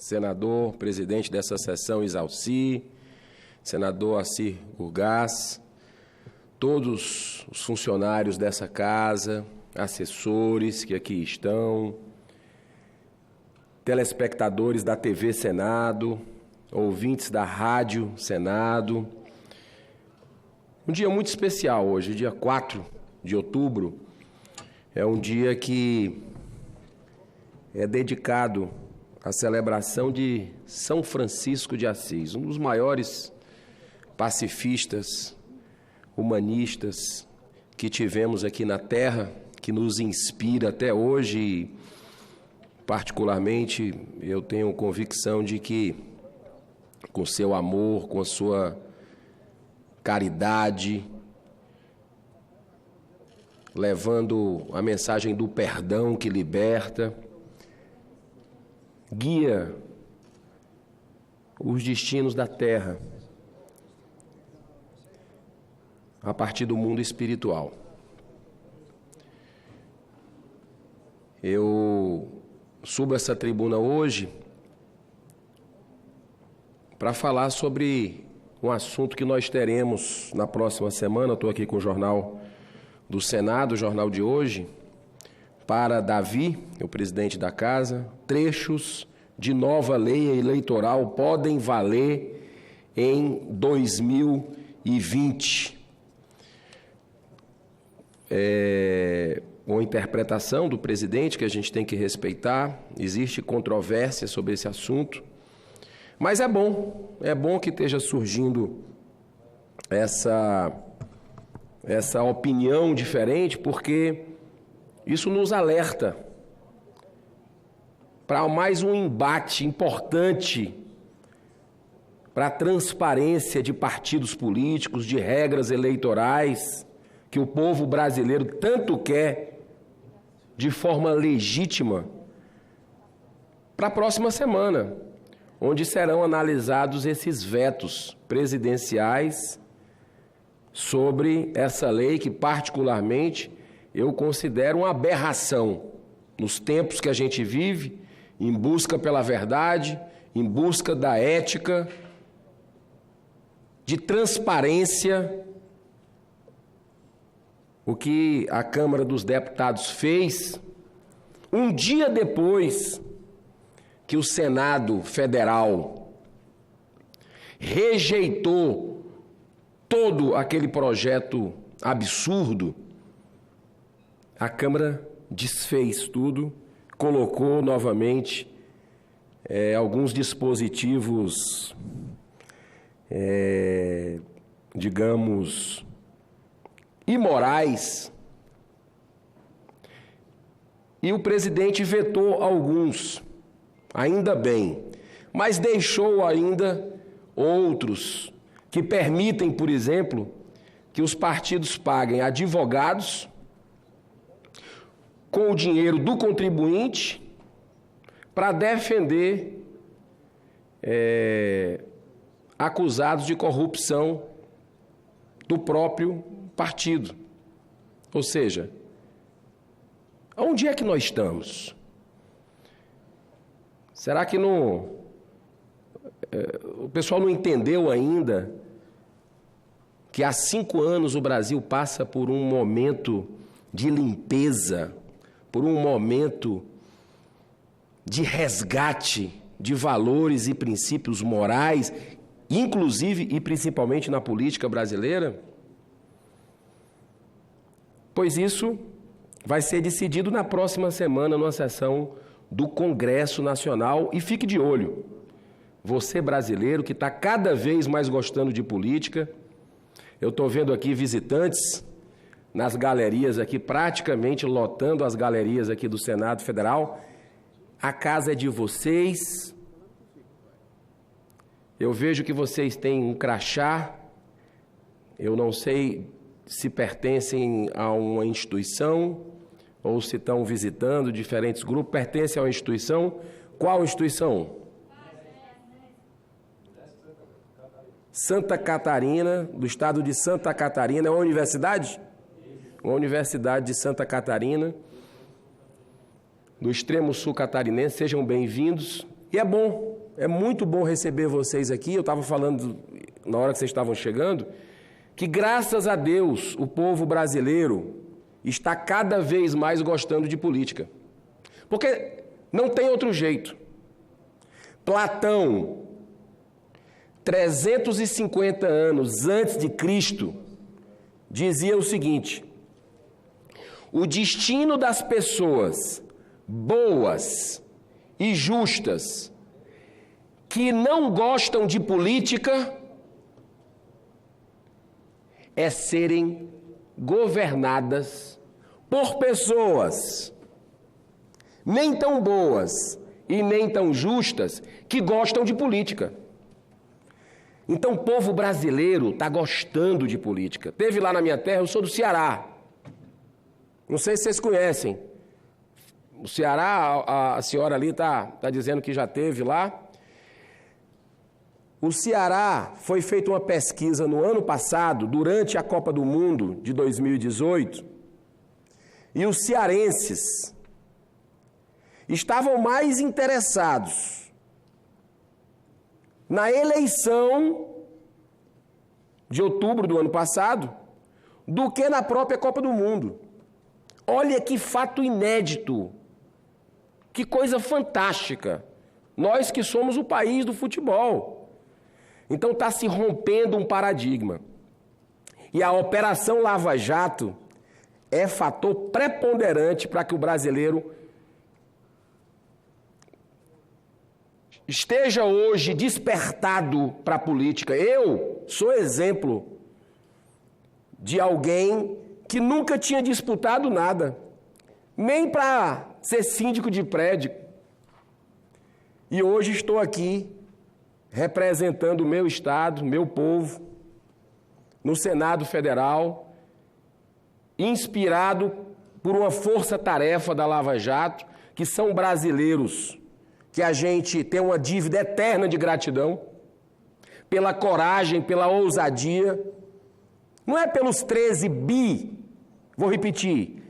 senador, presidente dessa sessão Isalci, senador Assir Gurgás, todos os funcionários dessa casa, assessores que aqui estão, telespectadores da TV Senado, ouvintes da Rádio Senado. Um dia muito especial hoje, dia 4 de outubro, é um dia que é dedicado à celebração de São Francisco de Assis, um dos maiores pacifistas, humanistas que tivemos aqui na Terra, que nos inspira até hoje e, particularmente, eu tenho convicção de que, com seu amor, com a sua caridade, levando a mensagem do perdão que liberta, guia os destinos da Terra a partir do mundo espiritual. Eu subo essa tribuna hoje para falar sobre um assunto que nós teremos na próxima semana. Eu estou aqui com o Jornal do Senado, o jornal de hoje, para Davi, o presidente da casa. Trechos de nova lei eleitoral podem valer em 2020. Uma interpretação do presidente que a gente tem que respeitar. Existe controvérsia sobre esse assunto, mas é bom que esteja surgindo essa opinião diferente, porque isso nos alerta para mais um embate importante para a transparência de partidos políticos, de regras eleitorais, que o povo brasileiro tanto quer de forma legítima, para a próxima semana, onde serão analisados esses vetos presidenciais sobre essa lei que, particularmente, eu considero uma aberração nos tempos que a gente vive, em busca pela verdade, em busca da ética, de transparência. O que a Câmara dos Deputados fez um dia depois que o Senado Federal rejeitou todo aquele projeto absurdo, a Câmara desfez tudo, colocou novamente alguns dispositivos, digamos, imorais, e o presidente vetou alguns, ainda bem, mas deixou ainda outros que permitem, por exemplo, que os partidos paguem advogados com o dinheiro do contribuinte para defender acusados de corrupção do próprio partido. Ou seja, onde é que nós estamos? Será que o pessoal não entendeu ainda que há 5 anos o Brasil passa por um momento de limpeza, por um momento de resgate de valores e princípios morais, inclusive e principalmente na política brasileira? Pois isso vai ser decidido na próxima semana, numa sessão do Congresso Nacional. E fique de olho, você brasileiro que está cada vez mais gostando de política. Eu estou vendo aqui visitantes nas galerias aqui, praticamente lotando as galerias aqui do Senado Federal. A casa é de vocês. Eu vejo que vocês têm um crachá. Eu não sei se pertencem a uma instituição ou se estão visitando diferentes grupos. Pertencem a uma instituição. Qual instituição? Santa Catarina, do estado de Santa Catarina. É uma universidade? Uma universidade de Santa Catarina, do extremo sul catarinense. Sejam bem-vindos. E é bom é muito bom receber vocês aqui. Eu estava falando, na hora que vocês estavam chegando, que graças a Deus o povo brasileiro está cada vez mais gostando de política. Porque não tem outro jeito. Platão, 350 anos antes de Cristo, dizia o seguinte: o destino das pessoas boas e justas que não gostam de política é serem governadas por pessoas nem tão boas e nem tão justas que gostam de política. Então o povo brasileiro está gostando de política. Teve lá na minha terra, eu sou do Ceará. Não sei se vocês conhecem. O Ceará, a senhora ali está dizendo que já teve lá. O Ceará foi feita uma pesquisa no ano passado, durante a Copa do Mundo de 2018, e os cearenses estavam mais interessados na eleição de outubro do ano passado do que na própria Copa do Mundo. Olha que fato inédito, que coisa fantástica. Nós que somos o país do futebol. Então está se rompendo um paradigma. E a Operação Lava Jato é fator preponderante para que o brasileiro esteja hoje despertado para a política. Eu sou exemplo de alguém que nunca tinha disputado nada, nem para ser síndico de prédio. E hoje estou aqui representando o meu estado, meu povo, no Senado Federal, inspirado por uma força-tarefa da Lava Jato, que são brasileiros, que a gente tem uma dívida eterna de gratidão, pela coragem, pela ousadia. Não é pelos 13 bi, vou repetir,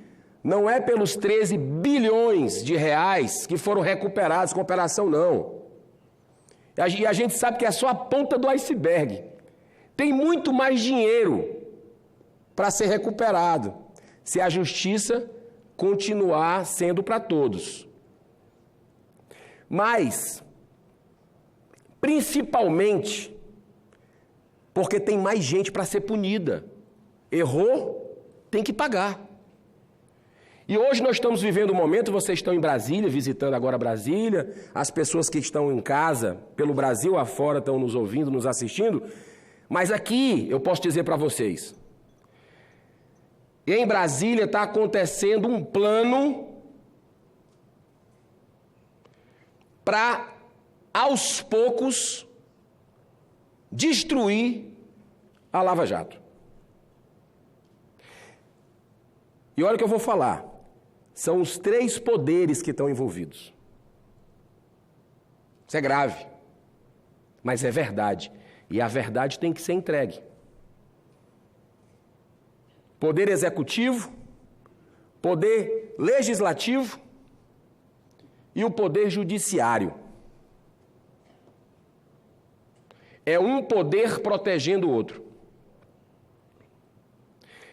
não é pelos 13 bilhões de reais que foram recuperados com a operação, não. E a gente sabe que é só a ponta do iceberg. Tem muito mais dinheiro para ser recuperado, se a justiça continuar sendo para todos. Mas, principalmente, porque tem mais gente para ser punida. Errou, tem que pagar. E hoje nós estamos vivendo um momento, vocês estão em Brasília, visitando agora Brasília, as pessoas que estão em casa, pelo Brasil afora, estão nos ouvindo, nos assistindo, mas aqui eu posso dizer para vocês, em Brasília está acontecendo um plano para, aos poucos, destruir a Lava Jato. E olha o que eu vou falar. São os 3 poderes que estão envolvidos. Isso é grave, mas é verdade. E a verdade tem que ser entregue. Poder executivo, poder legislativo e o poder judiciário. É um poder protegendo o outro.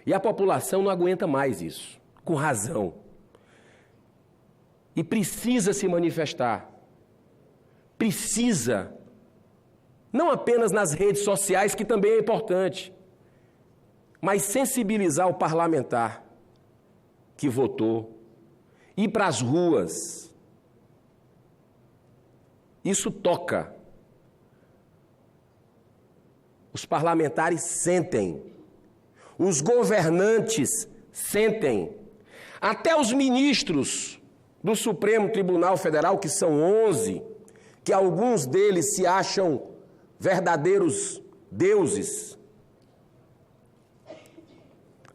E a população não aguenta mais isso, com razão. E precisa se manifestar. Precisa. Não apenas nas redes sociais, que também é importante, mas sensibilizar o parlamentar que votou, ir para as ruas. Isso toca. Os parlamentares sentem, os governantes sentem, até os ministros do Supremo Tribunal Federal, que são 11, que alguns deles se acham verdadeiros deuses,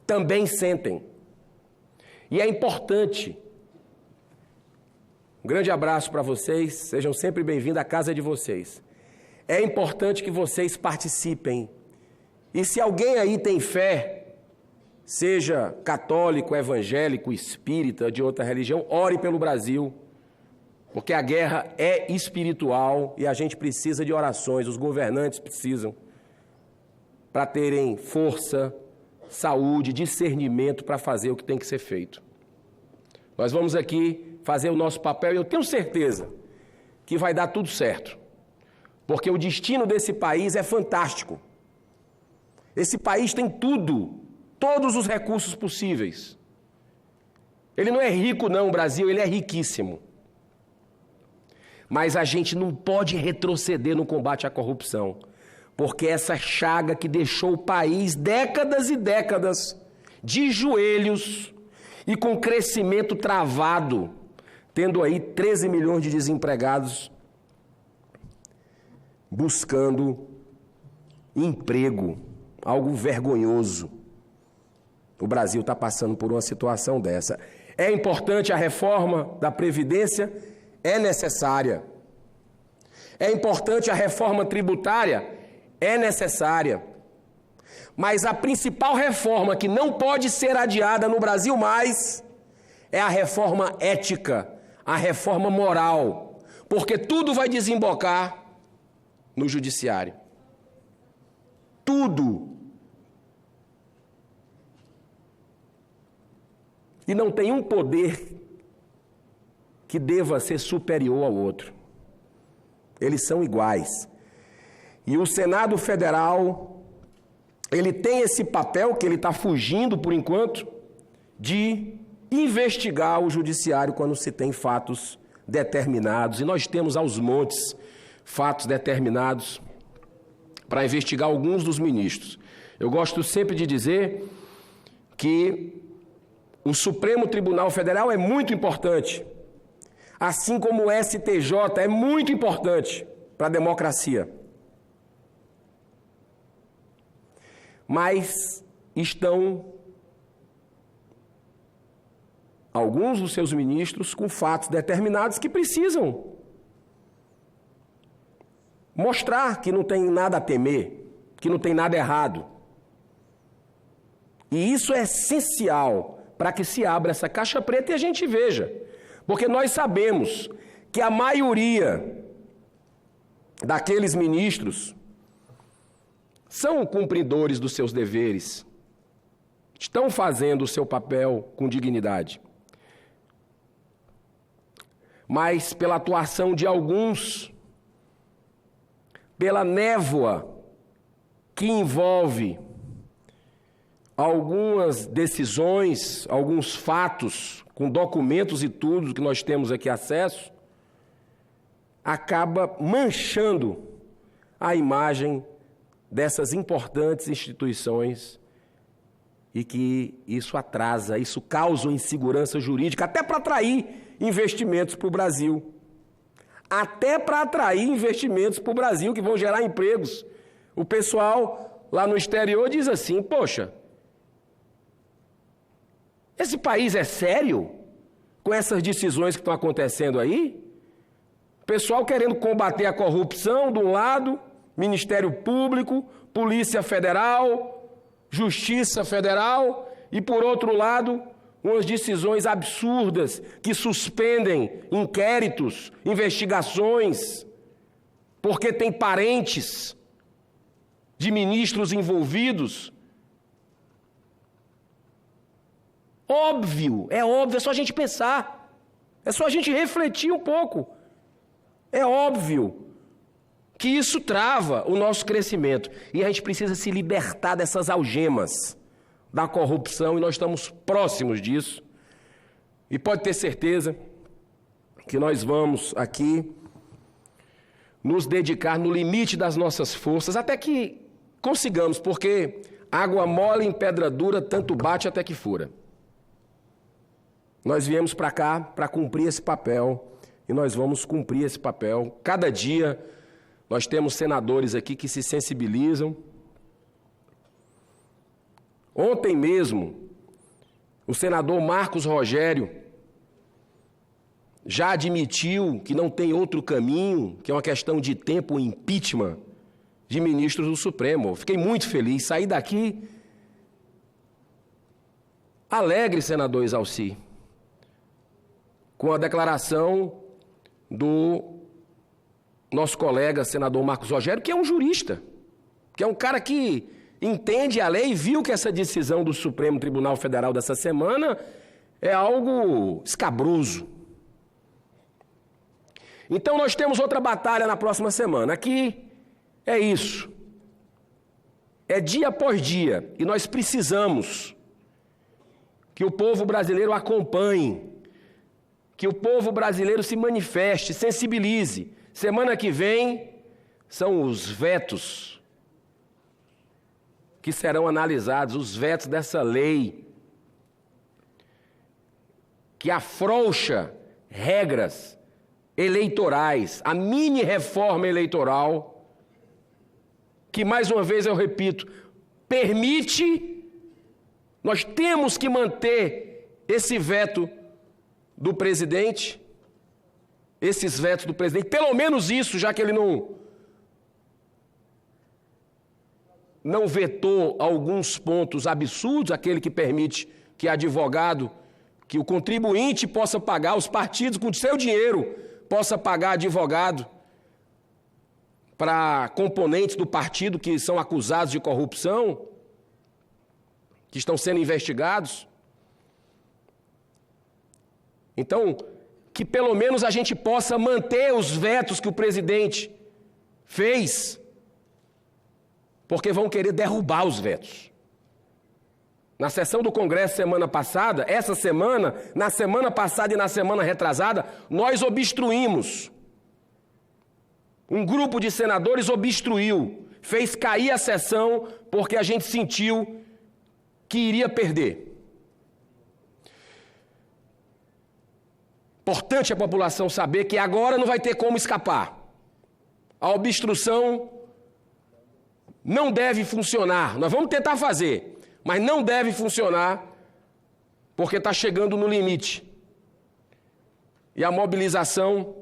também sentem. E é importante. Um grande abraço para vocês, sejam sempre bem-vindos à casa de vocês. É importante que vocês participem. E se alguém aí tem fé, seja católico, evangélico, espírita, de outra religião, ore pelo Brasil. porque a guerra é espiritual e a gente precisa de orações, os governantes precisam, para terem força, saúde, discernimento para fazer o que tem que ser feito. Nós vamos aqui fazer o nosso papel e eu tenho certeza que vai dar tudo certo, porque o destino desse país é fantástico. Esse país tem tudo, todos os recursos possíveis. Ele não é rico não, o Brasil, ele é riquíssimo. Mas a gente não pode retroceder no combate à corrupção, porque essa chaga que deixou o país décadas e décadas de joelhos e com crescimento travado, tendo aí 13 milhões de desempregados buscando emprego, algo vergonhoso. O Brasil está passando por uma situação dessa. É importante a reforma da Previdência? É necessária. É importante a reforma tributária? É necessária. Mas a principal reforma que não pode ser adiada no Brasil mais é a reforma ética, a reforma moral, porque tudo vai desembocar no judiciário. Tudo. E não tem um poder que deva ser superior ao outro. Eles são iguais. E o Senado Federal, ele tem esse papel que ele está fugindo por enquanto, de investigar o judiciário quando se tem fatos determinados. E nós temos aos montes fatos determinados para investigar alguns dos ministros. Eu gosto sempre de dizer que o Supremo Tribunal Federal é muito importante, assim como o STJ é muito importante para a democracia. Mas estão alguns dos seus ministros com fatos determinados que precisam mostrar que não tem nada a temer, que não tem nada errado. E isso é essencial para que se abra essa caixa preta e a gente veja. Porque nós sabemos que a maioria daqueles ministros são cumpridores dos seus deveres, estão fazendo o seu papel com dignidade. Mas pela atuação de alguns, pela névoa que envolve algumas decisões, alguns fatos, com documentos e tudo que nós temos aqui acesso, acaba manchando a imagem dessas importantes instituições e que isso atrasa, isso causa insegurança jurídica, até para atrair investimentos para o Brasil. Até para atrair investimentos para o Brasil, que vão gerar empregos. O pessoal lá no exterior diz assim, poxa, esse país é sério com essas decisões que estão acontecendo aí? O pessoal querendo combater a corrupção de um lado, Ministério Público, Polícia Federal, Justiça Federal, e por outro lado, umas decisões absurdas que suspendem inquéritos, investigações, porque tem parentes de ministros envolvidos. Óbvio, é só a gente pensar, é só a gente refletir um pouco. É óbvio que isso trava o nosso crescimento e a gente precisa se libertar dessas algemas da corrupção e nós estamos próximos disso. E pode ter certeza que nós vamos aqui nos dedicar no limite das nossas forças até que consigamos, porque água mole em pedra dura tanto bate até que fura. Nós viemos para cá para cumprir esse papel e nós vamos cumprir esse papel. Cada dia nós temos senadores aqui que se sensibilizam. Ontem mesmo, o senador Marcos Rogério já admitiu que não tem outro caminho, que é uma questão de tempo, o impeachment de ministros do Supremo. Fiquei muito feliz, saí daqui alegre, senador Exalci, com a declaração do nosso colega senador Marcos Rogério, que é um jurista, que é um cara que entende a lei e viu que essa decisão do Supremo Tribunal Federal dessa semana é algo escabroso. Então nós temos outra batalha na próxima semana. Aqui é isso. É dia após dia. E nós precisamos que o povo brasileiro acompanhe, que o povo brasileiro se manifeste, sensibilize. Semana que vem são os vetos que serão analisados, os vetos dessa lei que afrouxa regras eleitorais, a mini reforma eleitoral, que mais uma vez eu repito, permite, nós temos que manter esse veto do presidente, esses vetos do presidente, pelo menos isso, já que ele não vetou alguns pontos absurdos, aquele que permite que advogado, que o contribuinte possa pagar, os partidos com seu dinheiro possa pagar advogado para componentes do partido que são acusados de corrupção, que estão sendo investigados. Então, que pelo menos a gente possa manter os vetos que o presidente fez, porque vão querer derrubar os vetos. Na sessão do Congresso semana passada, essa semana, na semana passada e na semana retrasada, nós obstruímos. Um grupo de senadores obstruiu, fez cair a sessão porque a gente sentiu que iria perder. Importante a população saber que agora não vai ter como escapar. A obstrução não deve funcionar. Nós vamos tentar fazer, mas não deve funcionar porque está chegando no limite. E a mobilização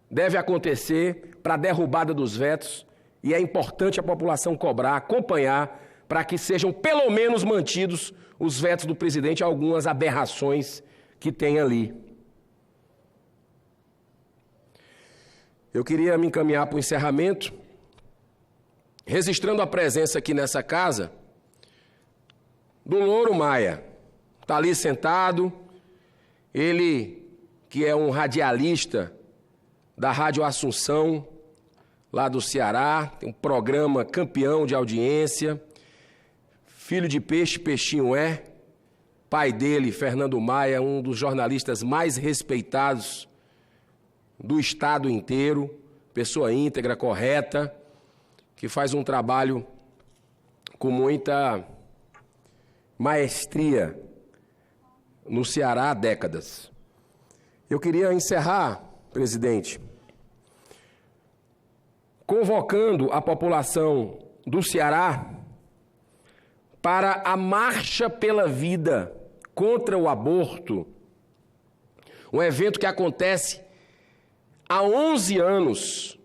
deve acontecer para a derrubada dos vetos e é importante a população cobrar, acompanhar, para que sejam pelo menos mantidos os vetos do presidente, algumas aberrações que tem ali. Eu queria me encaminhar para o encerramento, registrando a presença aqui nessa casa do Louro Maia. Está ali sentado, ele que é um radialista da Rádio Assunção, lá do Ceará, tem um programa campeão de audiência, filho de peixe, peixinho é, pai dele, Fernando Maia, um dos jornalistas mais respeitados do estado inteiro, pessoa íntegra, correta, que faz um trabalho com muita maestria no Ceará há décadas. Eu queria encerrar, presidente, convocando a população do Ceará para a Marcha pela Vida contra o Aborto, um evento que acontece há 11 anos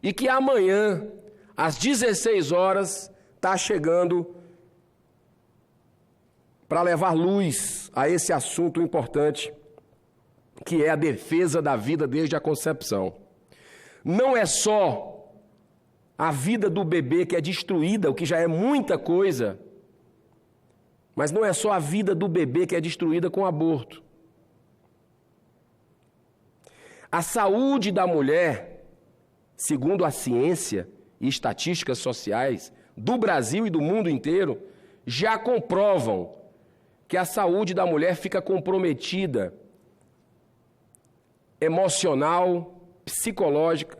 e que amanhã, às 16 horas, está chegando para levar luz a esse assunto importante, que é a defesa da vida desde a concepção. Não é só a vida do bebê que é destruída, o que já é muita coisa, mas não é só a vida do bebê que é destruída com o aborto. A saúde da mulher, segundo a ciência e estatísticas sociais do Brasil e do mundo inteiro, já comprovam que a saúde da mulher fica comprometida emocional, psicológica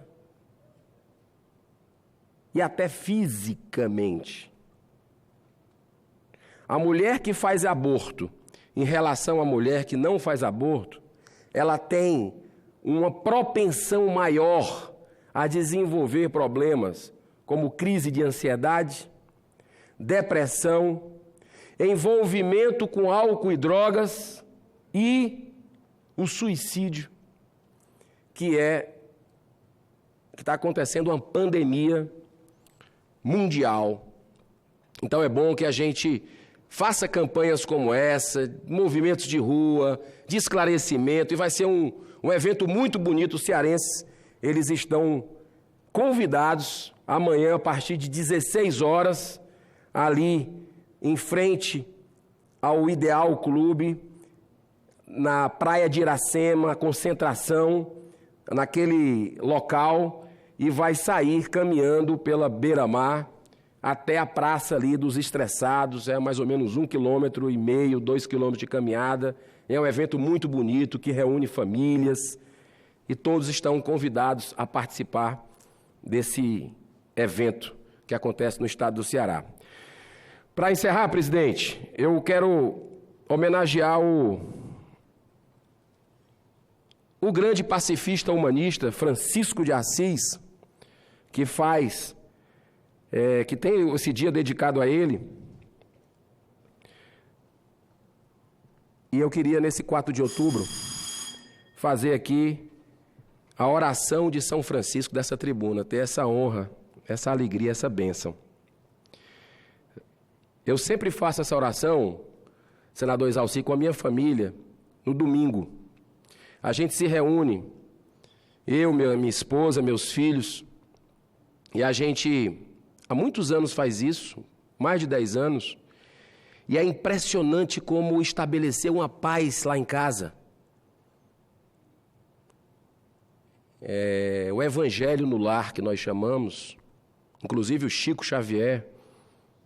e até fisicamente. A mulher que faz aborto, em relação à mulher que não faz aborto, ela tem uma propensão maior a desenvolver problemas como crise de ansiedade, depressão, envolvimento com álcool e drogas e o suicídio, que está acontecendo uma pandemia mundial. Então é bom que a gente faça campanhas como essa, movimentos de rua, de esclarecimento, e vai ser um evento muito bonito. Os cearenses, eles estão convidados amanhã, a partir de 16 horas, ali em frente ao Ideal Clube, na praia de Iracema, concentração naquele local, e vai sair caminhando pela beira-mar até a praça ali dos Estressados. É mais ou menos 1,5 km, 2 km de caminhada. É um evento muito bonito que reúne famílias, e todos estão convidados a participar desse evento que acontece no estado do Ceará. Para encerrar, presidente, eu quero homenagear o grande pacifista humanista Francisco de Assis, que tem esse dia dedicado a ele. E eu queria, nesse 4 de outubro, fazer aqui a oração de São Francisco dessa tribuna, ter essa honra, essa alegria, essa bênção. Eu sempre faço essa oração, senador Exalci, com a minha família, no domingo. A gente se reúne, eu, minha esposa, meus filhos, e a gente há muitos anos faz isso, mais de 10 anos, e é impressionante como estabeleceu uma paz lá em casa. O Evangelho no Lar, que nós chamamos, inclusive o Chico Xavier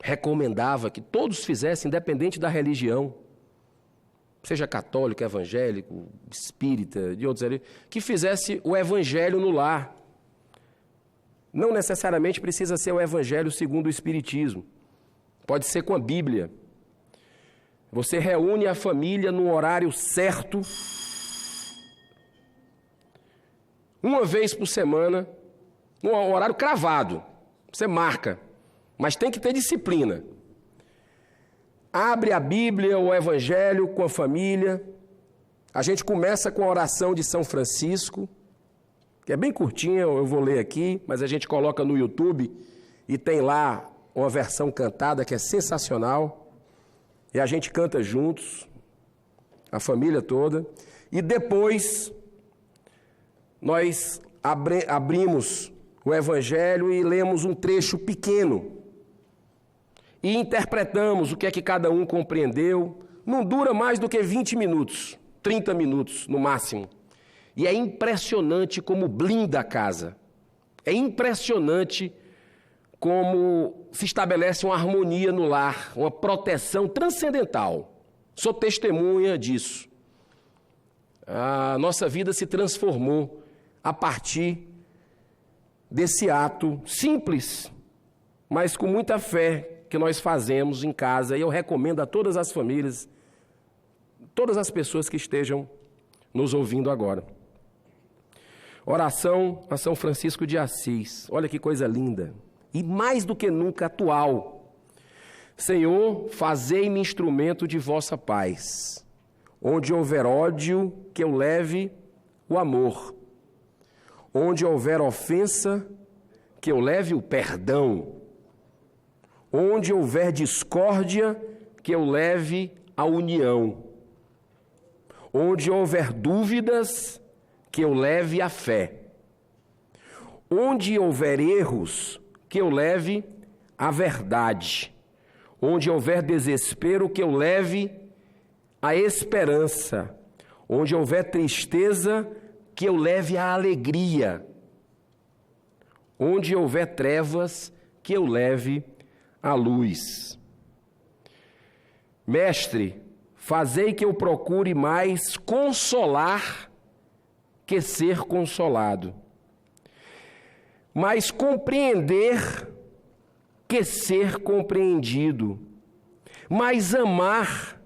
recomendava que todos fizessem, independente da religião, seja católico, evangélico, espírita, de outros ali, que fizesse o Evangelho no lar. Não necessariamente precisa ser o Evangelho segundo o Espiritismo. Pode ser com a Bíblia. Você reúne a família num horário certo, uma vez por semana, num horário cravado. Você marca, mas tem que ter disciplina. Abre a Bíblia, o Evangelho com a família. A gente começa com a oração de São Francisco, que é bem curtinha, eu vou ler aqui, mas a gente coloca no YouTube e tem lá uma versão cantada que é sensacional. E a gente canta juntos, a família toda. E depois nós abrimos o Evangelho e lemos um trecho pequeno. E interpretamos o que é que cada um compreendeu. Não dura mais do que 20 minutos, 30 minutos no máximo. E é impressionante como blinda a casa. É impressionante como se estabelece uma harmonia no lar, uma proteção transcendental. Sou testemunha disso. A nossa vida se transformou a partir desse ato simples, mas com muita fé, que nós fazemos em casa, e eu recomendo a todas as famílias, todas as pessoas que estejam nos ouvindo agora. Oração a São Francisco de Assis. Olha que coisa linda. E mais do que nunca atual. Senhor, fazei-me instrumento de vossa paz. Onde houver ódio, que eu leve o amor. Onde houver ofensa, que eu leve o perdão. Onde houver discórdia, que eu leve a união. Onde houver dúvidas, que eu leve a fé. Onde houver erros, que eu leve a verdade. Onde houver desespero, que eu leve a esperança. Onde houver tristeza, que eu leve a alegria. Onde houver trevas, que eu leve a luz. Mestre, fazei que eu procure mais consolar que ser consolado, mais compreender que ser compreendido, mais amar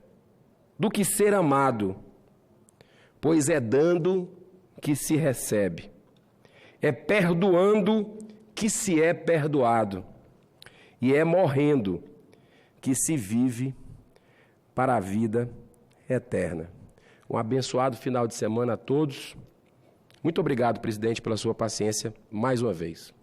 do que ser amado, pois é dando que se recebe, é perdoando que se é perdoado, e é morrendo que se vive para a vida eterna. Um abençoado final de semana a todos. Muito obrigado, presidente, pela sua paciência mais uma vez.